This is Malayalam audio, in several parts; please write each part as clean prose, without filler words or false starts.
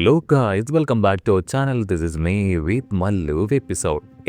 Hello guys, welcome back to our channel. This is me with Mallu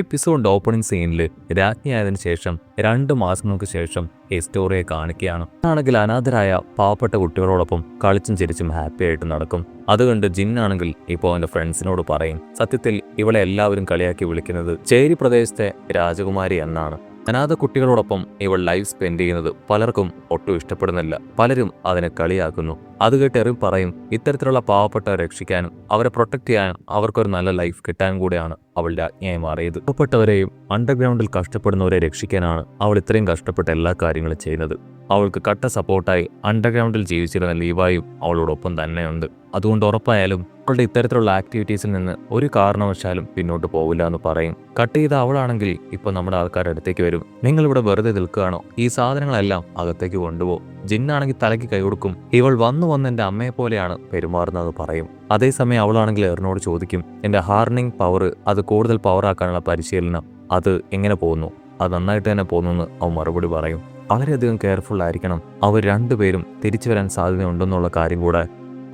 episode opening സീനിൽ രാജ്ഞിയായതിനു ശേഷം 2 മാസങ്ങൾക്ക് ശേഷം ഈ സ്റ്റോറിയെ കാണിക്കുകയാണ്. ആണെങ്കിൽ അനാഥരായ പാവപ്പെട്ട കുട്ടികളോടൊപ്പം കളിച്ചും ചിരിച്ചും ഹാപ്പി ആയിട്ട് നടക്കും. അതുകൊണ്ട് ജിന്നാണെങ്കിൽ ഇപ്പോൾ അവൻ്റെ ഫ്രണ്ട്സിനോട് പറയും, സത്യത്തിൽ ഇവളെ എല്ലാവരും കളിയാക്കി വിളിക്കുന്നത് ചേരി പ്രദേശത്തെ രാജകുമാരി എന്നാണ്. അനാഥ കുട്ടികളോടൊപ്പം ഇവൾ ലൈഫ് സ്പെൻഡ് ചെയ്യുന്നത് പലർക്കും ഒട്ടും ഇഷ്ടപ്പെടുന്നില്ല. പലരും അതിനെ കളിയാക്കുന്നു. അത് കേട്ട് എറിൻ പറയും, ഇത്തരത്തിലുള്ള പാവപ്പെട്ടവരെ രക്ഷിക്കാനും അവരെ പ്രൊട്ടക്ട് ചെയ്യാനും അവർക്കൊരു നല്ല ലൈഫ് കിട്ടാനും കൂടെയാണ് അവൾ രാജ്ഞിയായി മാറിയത്. പാവപ്പെട്ടവരെയും അണ്ടർഗ്രൗണ്ടിൽ കഷ്ടപ്പെടുന്നവരെ രക്ഷിക്കാനാണ് അവൾ ഇത്രയും കഷ്ടപ്പെട്ട എല്ലാ കാര്യങ്ങളും ചെയ്യുന്നത്. അവൾക്ക് കട്ട സപ്പോർട്ടായി അണ്ടർഗ്രൗണ്ടിൽ ജീവിച്ചിരുന്ന ലീവായും അവളോടൊപ്പം തന്നെയുണ്ട്. അതുകൊണ്ട് ഉറപ്പായാലും അവളുടെ ഇത്തരത്തിലുള്ള ആക്ടിവിറ്റീസിൽ നിന്ന് ഒരു കാരണവശാലും പിന്നോട്ട് പോവില്ല എന്ന് പറയും. കട്ട് ചെയ്ത അവളാണെങ്കിൽ ഇപ്പൊ നമ്മുടെ ആൾക്കാരുടെ അടുത്തേക്ക് വരും. നിങ്ങൾ ഇവിടെ വെറുതെ നിൽക്കുകയാണോ? ഈ സാധനങ്ങളെല്ലാം അകത്തേക്ക് കൊണ്ടുപോകും. ജിന്നാണെങ്കിൽ തലയ്ക്ക് കൈ കൊടുക്കും. ഇവൾ വന്നു എന്റെ അമ്മയെ പോലെയാണ് പെരുമാറുന്നത് പറയും. അതേസമയം അവളാണെങ്കിൽ എറിനോട് ചോദിക്കും, എന്റെ ഹാർണിംഗ് പവർ അത് കൂടുതൽ പവർ ആക്കാനുള്ള പരിശീലനം അത് എങ്ങനെ പോകുന്നു? അത് നന്നായിട്ട് തന്നെ പോകുന്നു അവൻ മറുപടി പറയും. വളരെയധികം കെയർഫുൾ ആയിരിക്കണം. അവർ രണ്ടുപേരും തിരിച്ചു വരാൻ സാധ്യതയുണ്ടെന്നുള്ള കാര്യം കൂടെ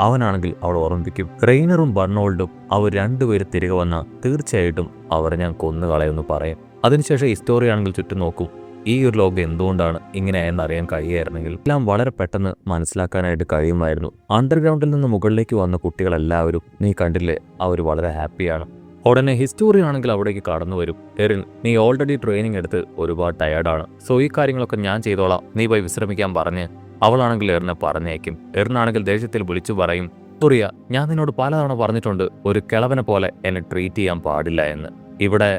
അവനാണെങ്കിൽ അവൾ ഓർമ്മിപ്പിക്കും. റെയ്നറും ബർണോൾഡും അവർ രണ്ടുപേരും തിരികെ വന്നാൽ തീർച്ചയായിട്ടും അവരെ ഞാൻ കൊന്നുകളയുമെന്ന് പറയും. അതിനുശേഷം ഹിസ്റ്റോറിയാണെങ്കിൽ ചുറ്റും നോക്കും. ഈ ഒരു ലോകം എന്തുകൊണ്ടാണ് ഇങ്ങനെയെന്ന് അറിയാൻ കഴിയുമായിരുന്നെങ്കിൽ എല്ലാം വളരെ പെട്ടെന്ന് മനസ്സിലാക്കാനായിട്ട് കഴിയുമായിരുന്നു. അണ്ടർഗ്രൗണ്ടിൽ നിന്ന് മുകളിലേക്ക് വന്ന കുട്ടികളെല്ലാവരും നീ കണ്ടില്ലേ, അവർ വളരെ ഹാപ്പിയാണ്. ഉടനെ ഹിസ്റ്റോറി ആണെങ്കിൽ അവിടേക്ക് കടന്നു വരും. എറിൻ, നീ ഓൾറെഡി ട്രെയിനിങ് എടുത്ത് ഒരുപാട് ടയേർഡാണ്. സോ ഈ കാര്യങ്ങളൊക്കെ ഞാൻ ചെയ്തോളാം, നീ പോയി വിശ്രമിക്കാൻ പറഞ്ഞ് അവളാണെങ്കിൽ എറിനെ പറഞ്ഞേക്കും. എറിനാണെങ്കിൽ ദേഷ്യത്തിൽ വിളിച്ചു പറയും, ഹിസ്റ്റോറിയ, ഞാൻ നിന്നോട് പലതവണ പറഞ്ഞിട്ടുണ്ട് ഒരു കിളവനെ പോലെ എന്നെ ട്രീറ്റ് ചെയ്യാൻ പാടില്ല എന്ന്. ഇവിടെ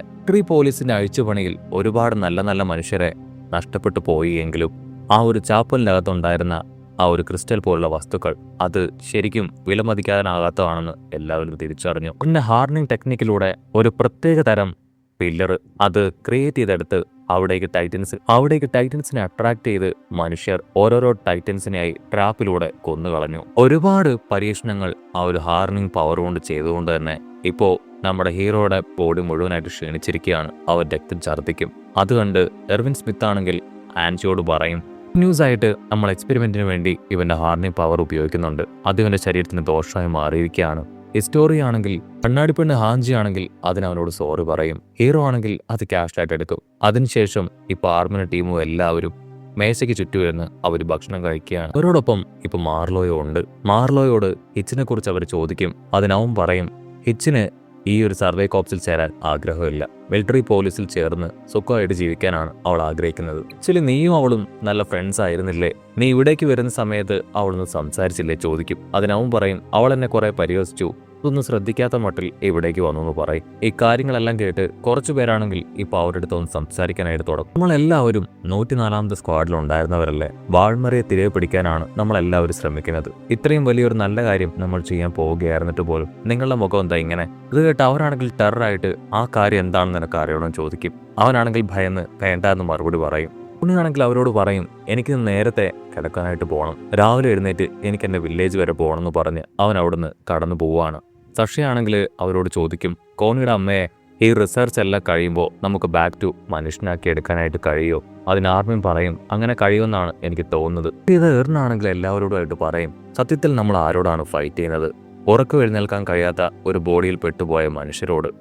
പോലീസിന്റെ അഴിച്ചുപണിയിൽ ഒരുപാട് നല്ല നല്ല മനുഷ്യരെ നഷ്ടപ്പെട്ടു പോയി എങ്കിലും ആ ഒരു ചാപ്പലിനകത്തുണ്ടായിരുന്ന ആ ഒരു ക്രിസ്റ്റൽ പോലുള്ള വസ്തുക്കൾ അത് ശരിക്കും വിലമതിക്കാനാകാത്തതാണെന്ന് എല്ലാവരും തിരിച്ചറിഞ്ഞു. പിന്നെ ഹാർണിംഗ് ടെക്നിക്കിലൂടെ ഒരു പ്രത്യേക തരം പില്ലർ അത് ക്രിയേറ്റ് ചെയ്തെടുത്ത് അവിടേക്ക് ടൈറ്റൻസിനെ അട്രാക്ട് ചെയ്ത് മനുഷ്യർ ഓരോരോ ടൈറ്റൻസിനെയായി ട്രാപ്പിലൂടെ കൊന്നുകളഞ്ഞു. ഒരുപാട് പരീക്ഷണങ്ങൾ ആ ഒരു ഹാർണിംഗ് പവർ കൊണ്ട് ചെയ്തുകൊണ്ട് തന്നെ ഇപ്പോൾ നമ്മുടെ ഹീറോയുടെ ബോഡി മുഴുവനായിട്ട് ക്ഷീണിച്ചിരിക്കുകയാണ്. അവർ രക്തം ഛർദ്ദിക്കും. അതുകൊണ്ട് എർവിൻ സ്മിത്ത് ആണെങ്കിൽ ആൻജിയോട് പറയും, ന്യൂസ് ആയിട്ട് നമ്മൾ എക്സ്പെരിമെന്റിന് വേണ്ടി ഇവന്റെ ഹാർണിംഗ് പവർ ഉപയോഗിക്കുന്നുണ്ട്. അത് ഇവന്റെ ശരീരത്തിന് ദോഷമായി മാറിയിരിക്കുകയാണ്. ഹിസ്റ്റോറി ആണെങ്കിൽ കണ്ണാടിപ്പെണ്ണ് ഹാഞ്ചി ആണെങ്കിൽ അതിനവനോട് സോറി പറയും. ഹീറോ ആണെങ്കിൽ അത് ക്യാഷായിട്ട് എടുക്കും. അതിനുശേഷം ഇപ്പൊ ആർമിന ടീമും എല്ലാവരും മേശയ്ക്ക് ചുറ്റുമിരുന്ന് അവർ ഭക്ഷണം കഴിക്കുകയാണ്. അവരോടൊപ്പം ഇപ്പൊ മാർലോയോ ഉണ്ട്. മാർലോയോട് ഹിച്ചിനെ കുറിച്ച് അവർ ചോദിക്കും. അതിനവൻ പറയും, ഹിച്ചിന് ഈ ഒരു സർവേ കോപ്സിൽ ചേരാൻ ആഗ്രഹമില്ല. മിലിറ്ററി പോലീസിൽ ചേർന്ന് സുഖമായിട്ട് ജീവിക്കാനാണ് അവൾ ആഗ്രഹിക്കുന്നത്. ആക്ച്വലി നീയും അവളും നല്ല ഫ്രണ്ട്സ് ആയിരുന്നില്ലേ? നീ ഇവിടേക്ക് വരുന്ന സമയത്ത് അവളൊന്ന് സംസാരിച്ചില്ലേ ചോദിക്കും. അതിനവൻ പറയും, അവൾ എന്നെ കുറെ പരിഹസിച്ചു, ഇതൊന്നും ശ്രദ്ധിക്കാത്ത മട്ടിൽ ഇവിടേക്ക് വന്നു എന്ന് പറയും. ഈ കാര്യങ്ങളെല്ലാം കേട്ട് കുറച്ചു പേരാണെങ്കിൽ ഇപ്പൊ അവരുടെ അടുത്ത് ഒന്ന് സംസാരിക്കാനായിട്ട് തുടങ്ങും. നമ്മളെല്ലാവരും 104ാമത്തെ സ്ക്വാഡിൽ ഉണ്ടായിരുന്നവരല്ലേ? വാൾമറിയെ തിരികെ പിടിക്കാനാണ് നമ്മളെല്ലാവരും ശ്രമിക്കുന്നത്. ഇത്രയും വലിയൊരു നല്ല കാര്യം നമ്മൾ ചെയ്യാൻ പോവുകയായിരുന്നിട്ട് പോലും നിങ്ങളുടെ മുഖം എന്താ ഇങ്ങനെ? ഇത് കേട്ട് അവരാണെങ്കിൽ ടെററായിട്ട് ആ കാര്യം എന്താണെന്ന് നിനക്ക് അറിയണമെന്ന് ചോദിക്കും. അവനാണെങ്കിൽ ഭയന്ന് വേണ്ട എന്ന് മറുപടി പറയും. ഉണ്ണിയാണെങ്കിൽ അവരോട് പറയും, എനിക്ക് നേരത്തെ കിടക്കാനായിട്ട് പോകണം, രാവിലെ എഴുന്നേറ്റ് എനിക്ക് എൻ്റെ വില്ലേജ് വരെ പോകണം എന്ന് പറഞ്ഞ് അവൻ അവിടുന്ന് കടന്നു പോവുകയാണ്. സഷ്യയാണെങ്കിൽ അവരോട് ചോദിക്കും, കോണിയുടെ അമ്മയെ ഈ റിസർച്ച് എല്ലാം കഴിയുമ്പോൾ നമുക്ക് ബാക്ക് ടു മനുഷ്യനാക്കി എടുക്കാനായിട്ട് കഴിയുമോ? അതിന് ആർമിൻ പറയും, അങ്ങനെ കഴിയുമെന്നാണ് എനിക്ക് തോന്നുന്നത്. ഇത് എറിനാണെങ്കിൽ എല്ലാവരോടുമായിട്ട് പറയും, സത്യത്തിൽ നമ്മൾ ആരോടാണ് ഫൈറ്റ് ചെയ്യുന്നത്? ഉറക്കം എഴുന്നേൽക്കാൻ കഴിയാത്ത ഒരു ബോഡിയിൽ പെട്ടുപോയ മനുഷ്യരോട്.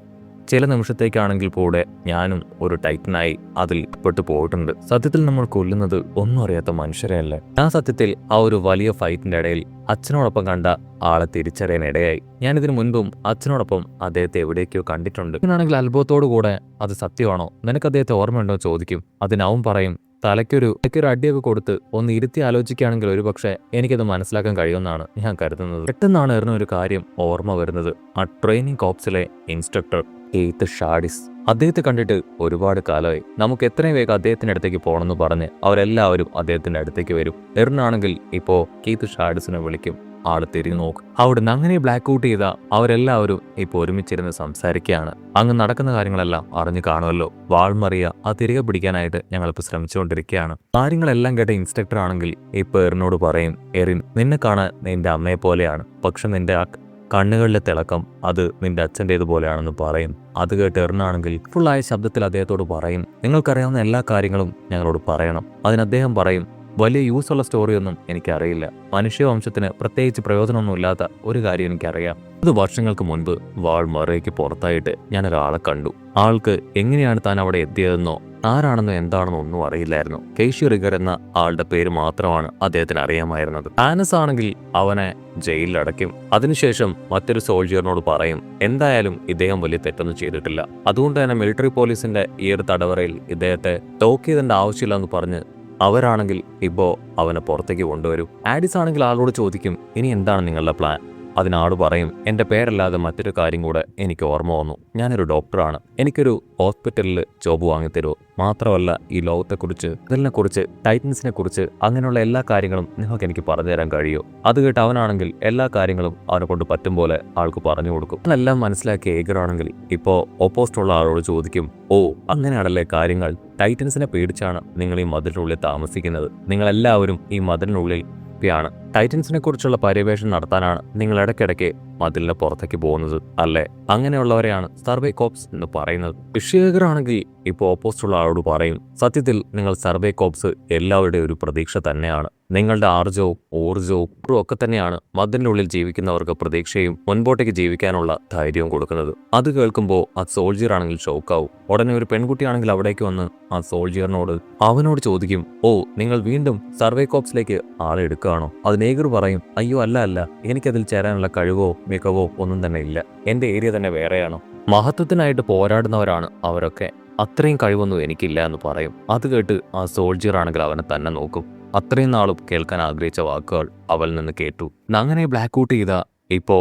ചില നിമിഷത്തേക്കാണെങ്കിൽ കൂടെ ഞാനും ഒരു ടൈറ്റനായി അതിൽ പെട്ടു പോയിട്ടുണ്ട്. സത്യത്തിൽ നമ്മൾ കൊല്ലുന്നത് ഒന്നും അറിയാത്ത മനുഷ്യരെയല്ലേ? ഞാൻ സത്യത്തിൽ ആ ഒരു വലിയ ഫൈറ്റിന്റെ ഇടയിൽ അച്ഛനോടൊപ്പം കണ്ട ആളെ തിരിച്ചറിയാൻ ഇടയായി. ഞാൻ ഇതിനു മുൻപും അച്ഛനോടൊപ്പം അദ്ദേഹത്തെ എവിടേക്കോ കണ്ടിട്ടുണ്ട്. ഇതിനാണെങ്കിൽ അത്ഭുതത്തോടു കൂടെ അത് സത്യമാണോ, നിനക്ക് അദ്ദേഹത്തെ ഓർമ്മയുണ്ടോ ചോദിക്കും. അതിനവൻ പറയും, തലയ്ക്കൊരു അടിയൊക്കെ കൊടുത്ത് ഒന്ന് ഇരുത്തി ആലോചിക്കുകയാണെങ്കിൽ ഒരു പക്ഷേ എനിക്കത് മനസ്സിലാക്കാൻ കഴിയുമെന്നാണ് ഞാൻ കരുതുന്നത്. പെട്ടെന്നാണ് എറിന് ഒരു കാര്യം ഓർമ്മ വരുന്നത്. ആ ട്രെയിനിങ് കോപ്സിലെ ഇൻസ്ട്രക്ടർ കീത്ത് ഷാഡിസ്, അദ്ദേഹത്തെ കണ്ടിട്ട് ഒരുപാട് കാലമായി. നമുക്ക് എത്രയും വേഗം അദ്ദേഹത്തിന്റെ അടുത്തേക്ക് പോകണമെന്ന് പറഞ്ഞ് അവരെല്ലാവരും അദ്ദേഹത്തിന്റെ അടുത്തേക്ക് വരും. എറിനാണെങ്കിൽ ഇപ്പോ കീത്ത് ഷാഡിസിനെ വിളിക്കും. ആള് തിരിഞ്ഞു നോക്കും. അവിടുന്ന് അങ്ങനെ ബ്ലാക്ക് ഔട്ട് ചെയ്ത അവരെല്ലാവരും ഇപ്പൊ ഒരുമിച്ചിരുന്ന് സംസാരിക്കുകയാണ്. അങ്ങ് നടക്കുന്ന കാര്യങ്ങളെല്ലാം അറിഞ്ഞു കാണുമല്ലോ. വാൾമറിയ അത് തിരികെ പിടിക്കാനായിട്ട് ഞങ്ങളിപ്പോൾ ശ്രമിച്ചുകൊണ്ടിരിക്കുകയാണ്. കാര്യങ്ങളെല്ലാം കേട്ട ഇൻസ്ട്രക്ടർ ആണെങ്കിൽ ഇപ്പൊ എറിനോട് പറയും, എറിൻ, നിന്നെ കാണാൻ നിന്റെ അമ്മയെ പോലെയാണ്, പക്ഷെ നിന്റെ ആ കണ്ണുകളിലെ തിളക്കം അത് നിന്റെ അച്ഛൻ്റേതുപോലെയാണെന്ന് പറയും. അത് കേട്ട് എറിനാണെങ്കിൽ ഫുള്ളായ ശബ്ദത്തിൽ അദ്ദേഹത്തോട് പറയും, നിങ്ങൾക്കറിയാവുന്ന എല്ലാ കാര്യങ്ങളും ഞങ്ങളോട് പറയണം. അതിന് അദ്ദേഹം പറയും, വലിയ യൂസുള്ള സ്റ്റോറിയൊന്നും എനിക്കറിയില്ല. മനുഷ്യവംശത്തിന് പ്രത്യേകിച്ച് പ്രയോജനമൊന്നുമില്ലാത്ത ഒരു കാര്യം എനിക്കറിയാം. അത് വർഷങ്ങൾക്ക് മുൻപ് വാൾമറയ്ക്ക് പുറത്തായിട്ട് ഞാൻ ഒരാളെ കണ്ടു. ആൾക്ക് എങ്ങനെയാണ് താൻ അവിടെ എത്തിയതെന്നോ ആരാണെന്നോ എന്താണെന്നോ ഒന്നും അറിയില്ലായിരുന്നു. കേശി റിഗർ എന്ന ആളുടെ പേര് മാത്രമാണ് അദ്ദേഹത്തിന് അറിയാമായിരുന്നത്. ആനസ് ആണെങ്കിൽ അവനെ ജയിലിലടയ്ക്കും. അതിനുശേഷം മറ്റൊരു സോൾജിയറിനോട് പറയും എന്തായാലും ഇദ്ദേഹം വലിയ തെറ്റൊന്നും ചെയ്തിട്ടില്ല, അതുകൊണ്ട് തന്നെ മിലിറ്ററി പോലീസിന്റെ ഈ ഒരു തടവറയിൽ ഇദ്ദേഹത്തെ ടോക്ക് ചെയ്തേണ്ട ആവശ്യമില്ലെന്ന് പറഞ്ഞ് അവരാണെങ്കിൽ ഇപ്പോ അവനെ പുറത്തേക്ക് കൊണ്ടുവരും. ആഡിസ് ആണെങ്കിൽ ആളോട് ചോദിക്കും ഇനി എന്താണ് നിങ്ങളുടെ പ്ലാൻ. അതിനാട് പറയും എന്റെ പേരല്ലാതെ മറ്റൊരു കാര്യം കൂടെ എനിക്ക് ഓർമ്മ വന്നു. ഞാനൊരു ഡോക്ടറാണ്, എനിക്കൊരു ഹോസ്പിറ്റലിൽ ജോബ് വാങ്ങിത്തരുമോ? മാത്രമല്ല ഈ ലോകത്തെക്കുറിച്ച്, ഇതിനെക്കുറിച്ച്, ടൈറ്റൻസിനെ കുറിച്ച് അങ്ങനെയുള്ള എല്ലാ കാര്യങ്ങളും നിങ്ങൾക്ക് എനിക്ക് പറഞ്ഞു തരാൻ കഴിയുമോ? അത് കേട്ട് അവനാണെങ്കിൽ എല്ലാ കാര്യങ്ങളും അവനെ കൊണ്ട് പറ്റും പോലെ ആൾക്ക് പറഞ്ഞു കൊടുക്കും. അതെല്ലാം മനസ്സിലാക്കിയ ഏഗറാണെങ്കിൽ ഇപ്പോ ഓപ്പോസിറ്റുള്ള ആളോട് ചോദിക്കും ഓ അങ്ങനെയാണല്ലേ കാര്യങ്ങൾ, ടൈറ്റൻസിനെ പേടിച്ചാണ് നിങ്ങൾ ഈ മതിലിനുള്ളിൽ താമസിക്കുന്നത്, നിങ്ങളെല്ലാവരും ഈ മതിലിനുള്ളിൽ ാണ് ടൈറ്റൻസിനെ കുറിച്ചുള്ള പര്യവേഷണം നടത്താനാണ് നിങ്ങൾ ഇടയ്ക്കിടയ്ക്ക് മതിലിന് പുറത്തേക്ക് പോകുന്നത് അല്ലേ? അങ്ങനെയുള്ളവരെയാണ് സർവേ കോപ്സ് എന്ന് പറയുന്നത്. ഋഷികരാണെങ്കിൽ ഇപ്പോൾ ഓപ്പോസിറ്റുള്ള ആളോട് പറയും സത്യത്തിൽ നിങ്ങൾ സർവേ കോപ്സ് എല്ലാവരുടെയും ഒരു പ്രതീക്ഷ തന്നെയാണ്. നിങ്ങളുടെ ആർജവും ഊർജവും ഒക്കെ തന്നെയാണ് മതിലിനുള്ളിൽ ജീവിക്കുന്നവർക്ക് പ്രതീക്ഷയും മുൻപോട്ടേക്ക് ജീവിക്കാനുള്ള ധൈര്യവും കൊടുക്കുന്നത്. അത് കേൾക്കുമ്പോൾ ആ സോൾജിയർ ആണെങ്കിൽ ഷോക്കാവും. ഉടനെ ഒരു പെൺകുട്ടിയാണെങ്കിൽ അവിടേക്ക് വന്ന് ആ സോൾജിയറിനോട് അവനോട് ചോദിക്കും ഓ നിങ്ങൾ വീണ്ടും സർവേ കോപ്സിലേക്ക് ആളെ എടുക്കുകയാണോ? അത് നേഗർ പറയും അയ്യോ അല്ല, എനിക്കതിൽ ചേരാനുള്ള കഴിവോ മികവോ ഒന്നും തന്നെ ഇല്ല, എന്റെ ഏരിയ തന്നെ വേറെയാണോ, മഹത്വത്തിനായിട്ട് പോരാടുന്നവരാണ് അവരൊക്കെ, അത്രയും കഴിവൊന്നും എനിക്കില്ല എന്ന് പറയും. അത് കേട്ട് ആ സോൾജിയർ ആണെങ്കിൽ അവനെ തന്നെ നോക്കും. അത്രയും നാളും കേൾക്കാൻ ആഗ്രഹിച്ച വാക്കുകൾ അവൽ നിന്ന് കേട്ടു. അങ്ങനെ ബ്ലാക്ക് ഔട്ട് ചെയ്ത ഇപ്പോ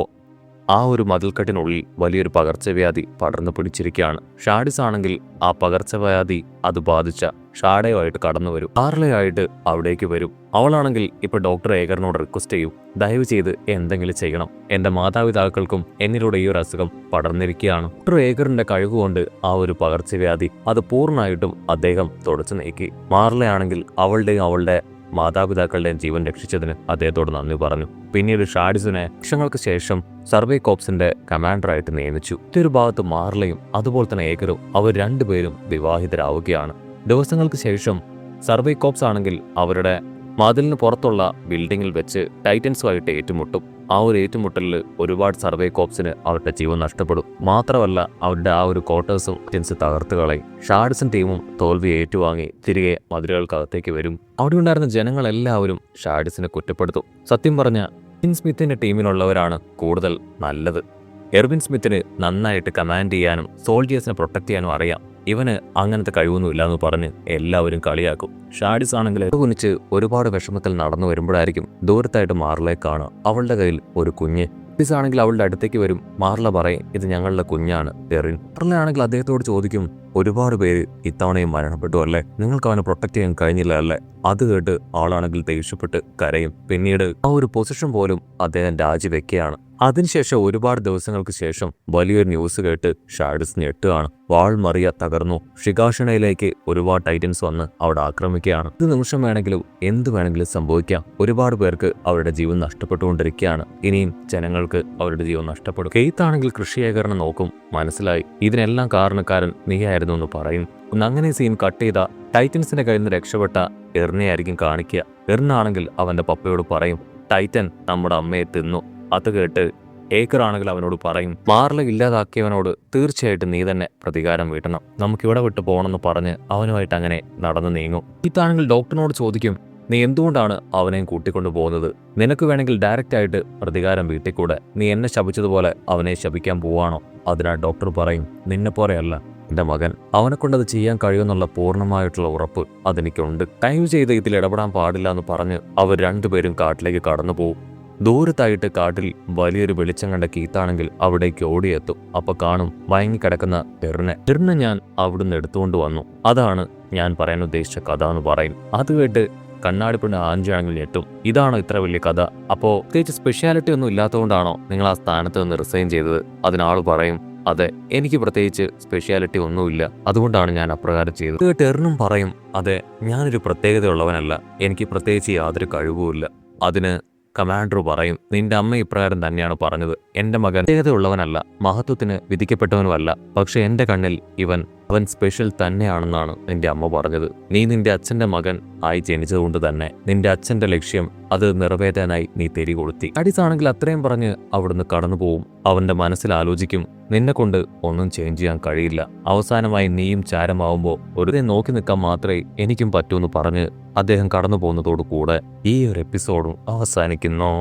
ആ ഒരു മതിൽക്കെട്ടിനുള്ളിൽ വലിയൊരു പകർച്ചവ്യാധി പടർന്നു പിടിച്ചിരിക്കുകയാണ്. ഷാഡിസ് ആണെങ്കിൽ ആ പകർച്ചവ്യാധി അത് ബാധിച്ച ഷാഡയുമായിട്ട് കടന്നു വരും. ആർലയായിട്ട് അവിടേക്ക് വരും. അവളാണെങ്കിൽ ഇപ്പൊ ഡോക്ടർ ഏഗറിനോട് റിക്വസ്റ്റ് ചെയ്യും ദയവ് ചെയ്ത് എന്തെങ്കിലും ചെയ്യണം, എന്റെ മാതാപിതാക്കൾക്കും എന്നിലൂടെ ഈ ഒരു അസുഖം പടർന്നിരിക്കുകയാണ്. ഡോക്ടർ ഏഗറിന്റെ കഴിവുകൊണ്ട് ആ ഒരു പകർച്ചവ്യാധി അത് പൂർണ്ണമായിട്ടും അദ്ദേഹം തുടച്ചു നീക്കി. മാർലയാണെങ്കിൽ അവളുടെ മാതാപിതാക്കളുടെയും ജീവൻ രക്ഷിച്ചതിന് അദ്ദേഹത്തോട് നന്ദി പറഞ്ഞു. പിന്നീട് ഷാഡിസിനെ വർഷങ്ങൾക്ക് ശേഷം സർവേ കോപ്സിന്റെ കമാൻഡറായിട്ട് നിയമിച്ചു. മറ്റൊരു ഭാഗത്ത് മാർലയും അതുപോലെ തന്നെ ഏഗറും അവർ രണ്ടുപേരും വിവാഹിതരാവുകയാണ്. ദിവസങ്ങൾക്ക് ശേഷം സർവേ കോപ്സ് ആണെങ്കിൽ അവരുടെ മതിലിന് പുറത്തുള്ള ബിൽഡിങ്ങിൽ വെച്ച് ടൈറ്റൻസുമായിട്ട് ഏറ്റുമുട്ടും. ആ ഒരു ഏറ്റുമുട്ടലിൽ ഒരുപാട് സർവേ കോപ്സിന് അവരുടെ ജീവൻ നഷ്ടപ്പെടും. മാത്രമല്ല അവരുടെ ആ ഒരു ക്വാർട്ടേഴ്സും ടൈറ്റൻസ് തകർത്ത് കളയും. ഷാഡിസും ടീമും തോൽവി ഏറ്റുവാങ്ങി തിരികെ മതിലുകൾക്കകത്തേക്ക് വരും. അവിടെ ഉണ്ടായിരുന്ന ജനങ്ങളെല്ലാവരും ഷാഡിസിനെ കുറ്റപ്പെടുത്തും. സത്യം പറഞ്ഞ എർവിൻ സ്മിത്തിന്റെ ടീമിലുള്ളവരാണ് കൂടുതൽ നല്ലത്. എർവിൻ സ്മിത്തിന് നന്നായിട്ട് കമാൻഡ് ചെയ്യാനും സോൾജിയേഴ്സിനെ പ്രൊട്ടക്ട് ചെയ്യാനും അറിയാം, ഇവന് അങ്ങനത്തെ കഴിവൊന്നുമില്ല എന്ന് പറഞ്ഞ് എല്ലാവരും കളിയാക്കും. ഷാഡിസ് ആണെങ്കിൽ കുനിച്ച് ഒരുപാട് വിഷമത്തിൽ നടന്നു വരുമ്പോഴായിരിക്കും ദൂരത്തായിട്ട് മാർലയെ കാണുക. അവളുടെ കയ്യിൽ ഒരു കുഞ്ഞ്. ഷാഡിസ് ആണെങ്കിൽ അവളുടെ അടുത്തേക്ക് വരും. മാർല പറയും ഇത് ഞങ്ങളുടെ കുഞ്ഞാണ് എറിൻ. മാർല ആണെങ്കിൽ അദ്ദേഹത്തോട് ചോദിക്കും ഒരുപാട് പേര് ഇത്തവണയും മരണപ്പെട്ടു അല്ലേ, നിങ്ങൾക്ക് അവനെ പ്രൊട്ടക്ട് ചെയ്യാൻ കഴിഞ്ഞില്ല അല്ലേ? അത് കേട്ട് ആളാണെങ്കിൽ ദേഷ്യപ്പെട്ട് കരയും. പിന്നീട് ആ ഒരു പൊസിഷൻ പോലും അദ്ദേഹം രാജിവെക്കുകയാണ്. അതിനുശേഷം ഒരുപാട് ദിവസങ്ങൾക്ക് ശേഷം വലിയൊരു ന്യൂസ് കേട്ട് ഷാഡിസ് ഞെട്ടുകയാണ്. വാൾമറിയ തകർന്നു. ഷിഗാഷിണയിലേക്ക് ഒരുപാട് ടൈറ്റൻസ് വന്ന് അവിടെ ആക്രമിക്കുകയാണ്. ഇത് നിമിഷം വേണമെങ്കിലും എന്ത് വേണമെങ്കിലും സംഭവിക്കാം. ഒരുപാട് പേർക്ക് അവരുടെ ജീവൻ നഷ്ടപ്പെട്ടുകൊണ്ടിരിക്കുകയാണ്. ഇനിയും ജനങ്ങൾക്ക് അവരുടെ ജീവൻ നഷ്ടപ്പെടും. കെയ്ത്താണെങ്കിൽ കൃഷിയേകരണം നോക്കും. മനസ്സിലായി ഇതിനെല്ലാം കാരണക്കാരൻ നീയായിരുന്നു എന്ന് പറയും. അങ്ങനെ സീൻ കട്ട് ചെയ്ത ടൈറ്റൻസിന്റെ കയ്യിൽ നിന്ന് രക്ഷപ്പെട്ട എറിനെയായിരിക്കും കാണിക്കുക. എറിനാണെങ്കിൽ അവന്റെ പപ്പയോട് പറയും ടൈറ്റൻ നമ്മുടെ അമ്മയെ തിന്നു. അത് കേട്ട് ഏക്കറാണെങ്കിൽ അവനോട് പറയും മാർല ഇല്ലാതാക്കിയവനോട് തീർച്ചയായിട്ടും നീ തന്നെ പ്രതികാരം വീട്ടണം, നമുക്കിവിടെ വിട്ട് പോകണമെന്ന് പറഞ്ഞ് അവനുമായിട്ട് അങ്ങനെ നടന്നു നീങ്ങും. ഇതാണെങ്കിൽ ഡോക്ടറിനോട് ചോദിക്കും നീ എന്തുകൊണ്ടാണ് അവനെയും കൂട്ടിക്കൊണ്ടു പോകുന്നത്? നിനക്ക് വേണമെങ്കിൽ ഡയറക്റ്റ് ആയിട്ട് പ്രതികാരം വീട്ടിക്കൂടെ? നീ എന്നെ ശപിച്ചതുപോലെ അവനെ ശപിക്കാൻ പോവാണോ? അതിനാൽ ഡോക്ടർ പറയും നിന്നെ പോലെയല്ല എന്റെ മകൻ, അവനെ കൊണ്ടത് ചെയ്യാൻ കഴിയുമെന്നുള്ള പൂർണ്ണമായിട്ടുള്ള ഉറപ്പ് അതെനിക്കുണ്ട്. ടൈം ചെയ്ത് ഇതിൽ ഇടപെടാൻ പാടില്ല എന്ന് പറഞ്ഞ് അവർ രണ്ടുപേരും കാട്ടിലേക്ക് കടന്നു പോകും. ദൂരത്തായിട്ട് കാട്ടിൽ വലിയൊരു വെളിച്ചം കണ്ട കീത്താണെങ്കിൽ അവിടേക്ക് ഓടിയെത്തും. അപ്പൊ കാണും മയങ്ങിക്കിടക്കുന്ന എറിനെ ഞാൻ അവിടുന്ന് എടുത്തുകൊണ്ട് വന്നു. അതാണ് ഞാൻ പറയാൻ ഉദ്ദേശിച്ച കഥ എന്ന് പറയും. അത് കേട്ട് കണ്ണാടിപ്പിണ്ട് ആഞ്ചാണെങ്കിൽ ഞെട്ടും. ഇതാണോ ഇത്ര വലിയ കഥ? അപ്പോ പ്രത്യേകിച്ച് സ്പെഷ്യാലിറ്റി ഒന്നും ഇല്ലാത്തതുകൊണ്ടാണോ നിങ്ങൾ ആ സ്ഥാനത്ത് നിന്ന് റിസൈൻ ചെയ്തത്? അതിനാൾ പറയും അതെ, എനിക്ക് പ്രത്യേകിച്ച് സ്പെഷ്യാലിറ്റി ഒന്നുമില്ല, അതുകൊണ്ടാണ് ഞാൻ അപ്രകാരം ചെയ്തത്. ടെറിനും പറയും അതെ, ഞാനൊരു പ്രത്യേകതയുള്ളവനല്ല, എനിക്ക് പ്രത്യേകിച്ച് യാതൊരു കഴിവുമില്ല. അതിന് കമാൻഡർ പറയും നിന്റെ അമ്മ ഇപ്രകാരം തന്നെയാണ് പറഞ്ഞത്, എന്റെ മകൻ പ്രത്യേകതയുള്ളവനല്ല, മഹത്വത്തിന് വിധിക്കപ്പെട്ടവനുമല്ല, പക്ഷെ എന്റെ കണ്ണിൽ ഇവൻ അവൻ സ്പെഷ്യൽ തന്നെയാണെന്നാണ് നിന്റെ അമ്മ പറഞ്ഞത്. നീ നിന്റെ അച്ഛൻ്റെ മകൻ ആയി ജനിച്ചതുകൊണ്ട് തന്നെ നിന്റെ അച്ഛൻ്റെ ലക്ഷ്യം അത് നിറവേറ്റാനായി നീ തിരികൊളുത്തി. ആഡിസ് ആണെങ്കിൽ അത്രയും പറഞ്ഞ് അവിടുന്ന് കടന്നു പോവും. അവൻ്റെ മനസ്സിൽ ആലോചിക്കും, നിന്നെ കൊണ്ട് ഒന്നും ചേഞ്ച് ചെയ്യാൻ കഴിയില്ല. അവസാനമായി നീയും ചാരമാവുമ്പോൾ ഒരു നോക്കി നിൽക്കാൻ മാത്രമേ എനിക്കും പറ്റൂന്ന് പറഞ്ഞ് അദ്ദേഹം കടന്നു പോകുന്നതോടു കൂടെ ഈ ഒരു എപ്പിസോഡും അവസാനിക്കുന്നു.